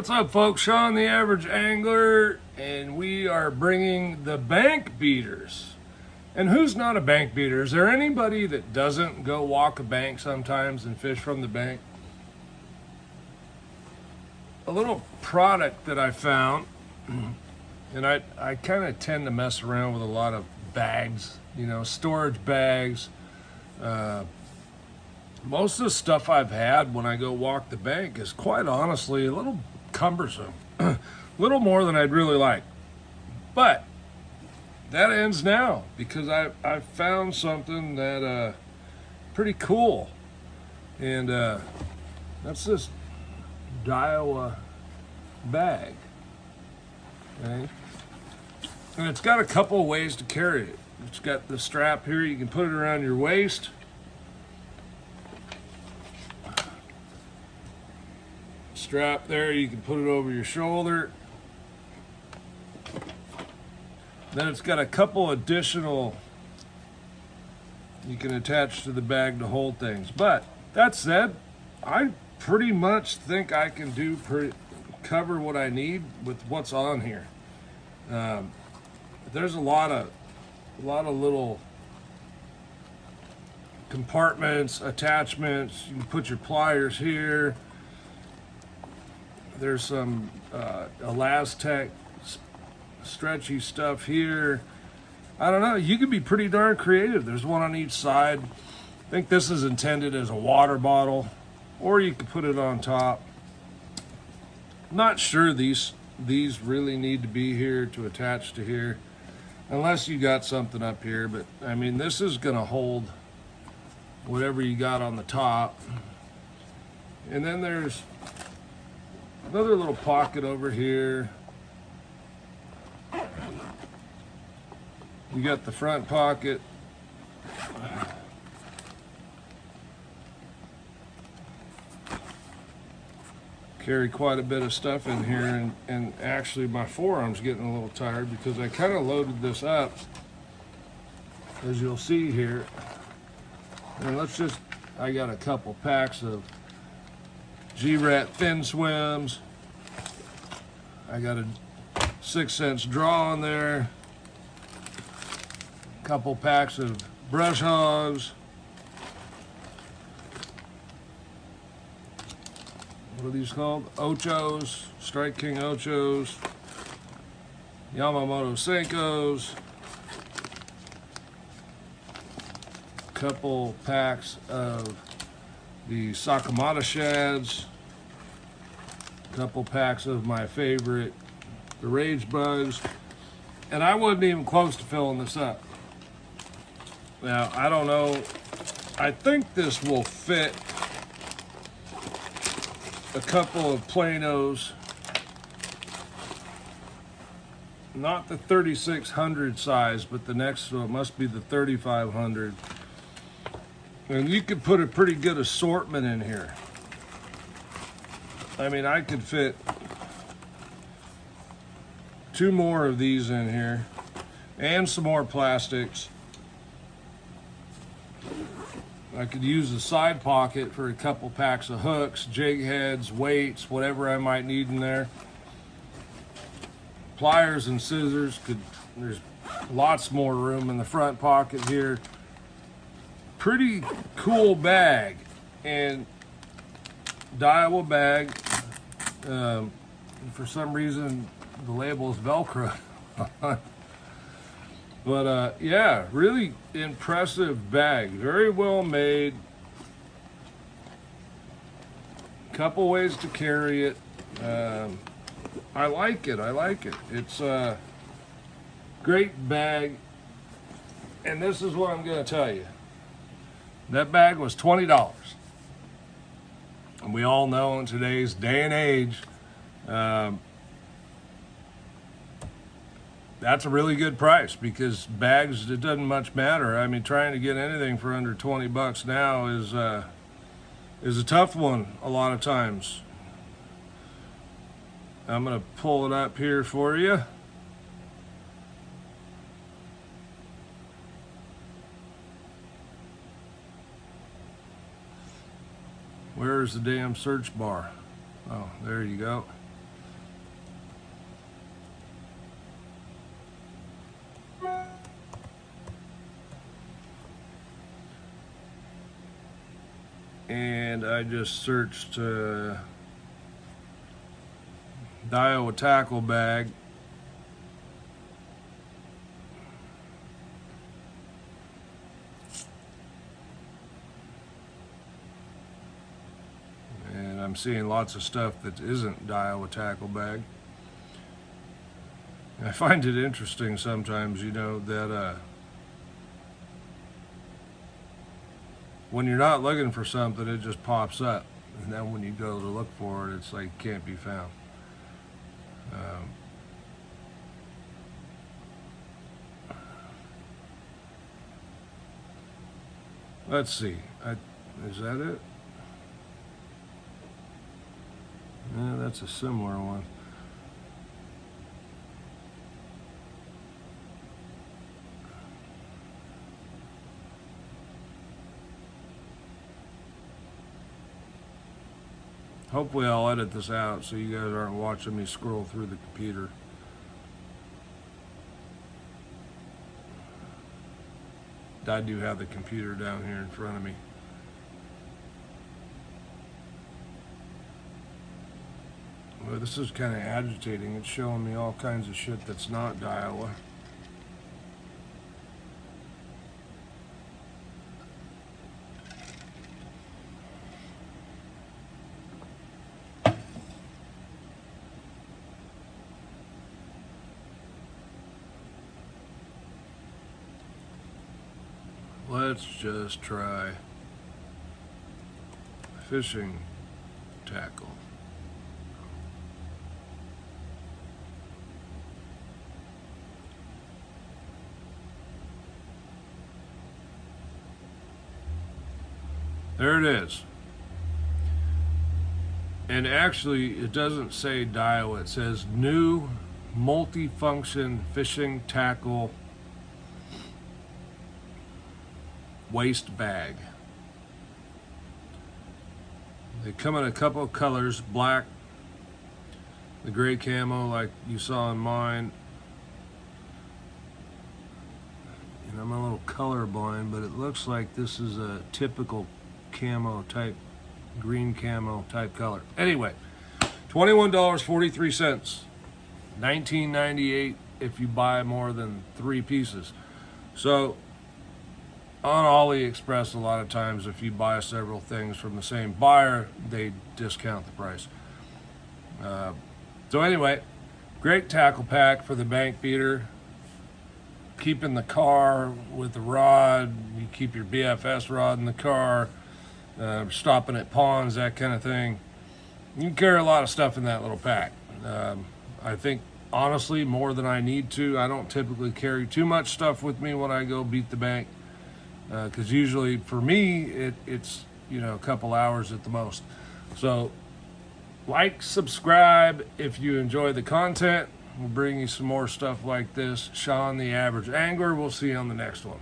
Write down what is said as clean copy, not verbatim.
What's up, folks? Sean, the average angler, and we are bringing the bank beaters. And who's not a bank beater? Is there anybody that doesn't go walk a bank sometimes and fish from the bank? A little product that I found, and I kind of tend to mess around with a lot of bags, storage bags. Most of the stuff I've had when I go walk the bank is quite honestly a little cumbersome, a little more than I'd really like. But that ends now because I found something that pretty cool, and that's this Daiwa bag. Okay, and it's got a couple of ways to carry it. It's got the strap here; you can put it around your waist. Strap there, you can put it over your shoulder. Then it's got a couple additional you can attach to the bag to hold things. But that said, I pretty much think I can cover what I need with what's on here. There's a lot of little compartments, attachments. You can put your pliers here. There's some elastic, stretchy stuff here. I don't know. You can be pretty darn creative. There's one on each side. I think this is intended as a water bottle, or you could put it on top. Not sure these really need to be here to attach to here, unless you got something up here. But I mean, this is going to hold whatever you got on the top. And then there's another little pocket over here. You got the front pocket. Carry quite a bit of stuff in here, and actually my forearm's getting a little tired because I kind of loaded this up, as you'll see here. And I got a couple packs of G-Rat thin swims. I got a 6-cent draw on there. A couple packs of brush hogs. What are these called? Ochos, Strike King Ochos, Yamamoto Senkos. Couple packs of the Sakamata shads, a couple packs of my favorite, the Rage Bugs, and I wasn't even close to filling this up. Now, I don't know, I think this will fit a couple of Planos, not the 3600 size, but the next one must be the 3500. And you could put a pretty good assortment in here. I mean, I could fit 2 more of these in here and some more plastics. I could use the side pocket for a couple packs of hooks, jig heads, weights, whatever I might need in there. Pliers and scissors. There's lots more room in the front pocket here. Pretty cool bag, and Daiwa bag. For some reason, the label is Velcro. But yeah, really impressive bag. Very well made. Couple ways to carry it. I like it. It's a great bag. And this is what I'm going to tell you. That bag was $20. And we all know in today's day and age, that's a really good price, because bags, it doesn't much matter. I mean, trying to get anything for under 20 bucks now is a tough one a lot of times. I'm going to pull it up here for you. Where's the damn search bar? Oh, there you go. and I just searched Daiwa tackle bag. And I'm seeing lots of stuff that isn't Daiwa tackle bag. I find it interesting sometimes, you know, that when you're not looking for something, it just pops up. And then when you go to look for it, it's like can't be found. Let's see. Is that it? Yeah, that's a similar one. Hopefully I'll edit this out so you guys aren't watching me scroll through the computer. I do have the computer down here in front of me. Well, this is kind of agitating. It's showing me all kinds of shit that's not Daiwa. Let's just try fishing tackle. There it is. And actually, it doesn't say Daiwa. It says new multifunction fishing tackle waist bag. They come in a couple of colors, black, the gray camo like you saw in mine. And I'm a little colorblind, but it looks like this is a typical camo type, green camo type color. Anyway, $21.43, $19.98 if you buy more than 3 pieces. So on AliExpress, a lot of times if you buy several things from the same buyer, they discount the price. So anyway, great tackle pack for the bank beater. Keep in the car with the rod. You keep your BFS rod in the car. Stopping at ponds, that kind of thing. You can carry a lot of stuff in that little pack. I think, honestly, more than I need to. I don't typically carry too much stuff with me when I go beat the bank. Because usually for me it's a couple hours at the most. So like, subscribe if you enjoy the content. We'll bring you some more stuff like this. Sean the Average Angler. We'll see you on the next one.